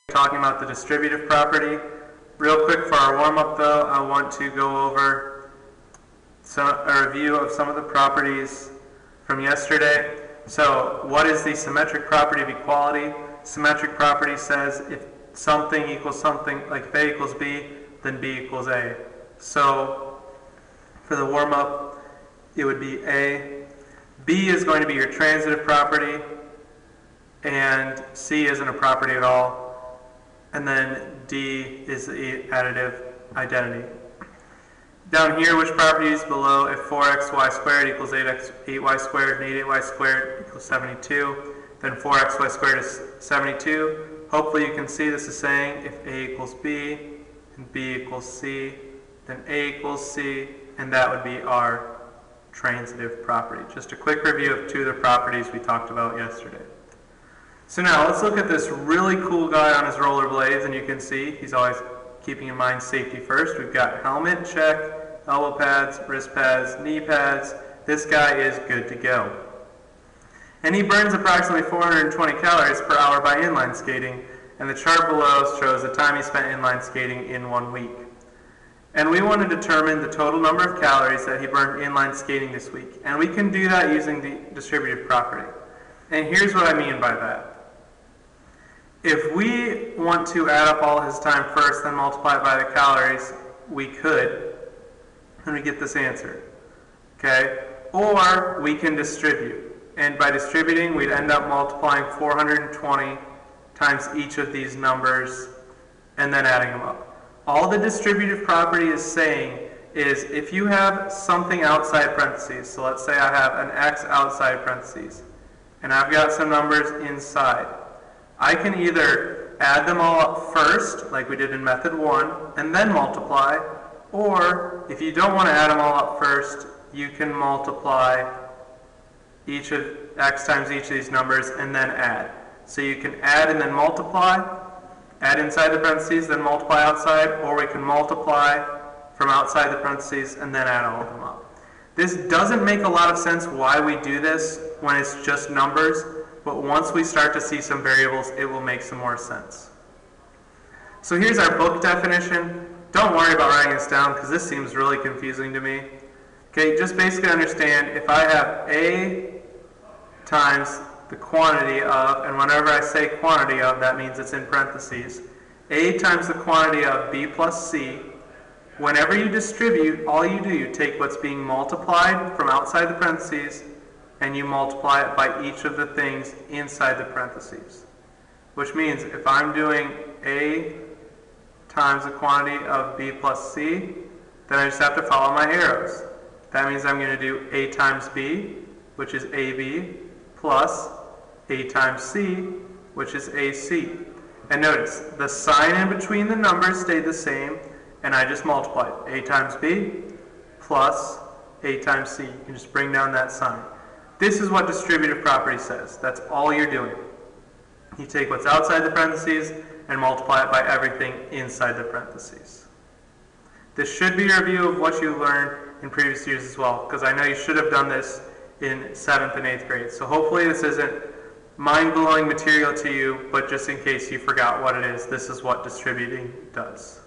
talking about the distributive property. Real quick for our warm-up though, I want to go over a review of some of the properties from yesterday. So what is the symmetric property of equality? Symmetric property says if something equals something, like if A equals B, then B equals A. So for the warm-up, it would be A. B is going to be your transitive property, and C isn't a property at all. And then D is the additive identity. Down here, which property is below? If 4xy squared equals 8y squared and 8y squared equals 72, then 4xy squared is 72. Hopefully you can see this is saying if A equals B and B equals C, then A equals C, and that would be our transitive property. Just a quick review of two of the properties we talked about yesterday. So now let's look at this really cool guy on his rollerblades, and you can see he's always keeping in mind safety first. We've got helmet, check, elbow pads, wrist pads, knee pads. This guy is good to go. And he burns approximately 420 calories per hour by inline skating, and the chart below shows the time he spent inline skating in 1 week. And we want to determine the total number of calories that he burned inline skating this week. And we can do that using the distributive property. And here's what I mean by that. If we want to add up all his time first, then multiply it by the calories, we could, and we get this answer. Okay? Or we can distribute. And by distributing, we'd end up multiplying 420 times each of these numbers and then adding them up. All the distributive property is saying is if you have something outside parentheses, so let's say I have an x outside parentheses, and I've got some numbers inside, I can either add them all up first, like we did in method 1, and then multiply, or if you don't want to add them all up first, you can multiply each of x times each of these numbers and then add. So you can add and then multiply, add inside the parentheses, then multiply outside, or we can multiply from outside the parentheses and then add all of them up. This doesn't make a lot of sense why we do this when it's just numbers, but once we start to see some variables, it will make some more sense. So here's our book definition. Don't worry about writing this down because this seems really confusing to me. Okay, just basically understand if I have A times the quantity of, and whenever I say quantity of, that means it's in parentheses, A times the quantity of B plus C. Whenever you distribute, all you do, you take what's being multiplied from outside the parentheses and you multiply it by each of the things inside the parentheses. Which means if I'm doing A times the quantity of B plus C, then I just have to follow my arrows. That means I'm going to do A times B, which is AB, plus A times C, which is AC. And notice, the sign in between the numbers stayed the same, and I just multiplied A times B plus A times C. You can just bring down that sign. This is what distributive property says. That's all you're doing. You take what's outside the parentheses and multiply it by everything inside the parentheses. This should be a review of what you learned in previous years as well, because I know you should have done this in 7th and 8th grade. So hopefully this isn't mind-blowing material to you, but just in case you forgot what it is, this is what distributing does.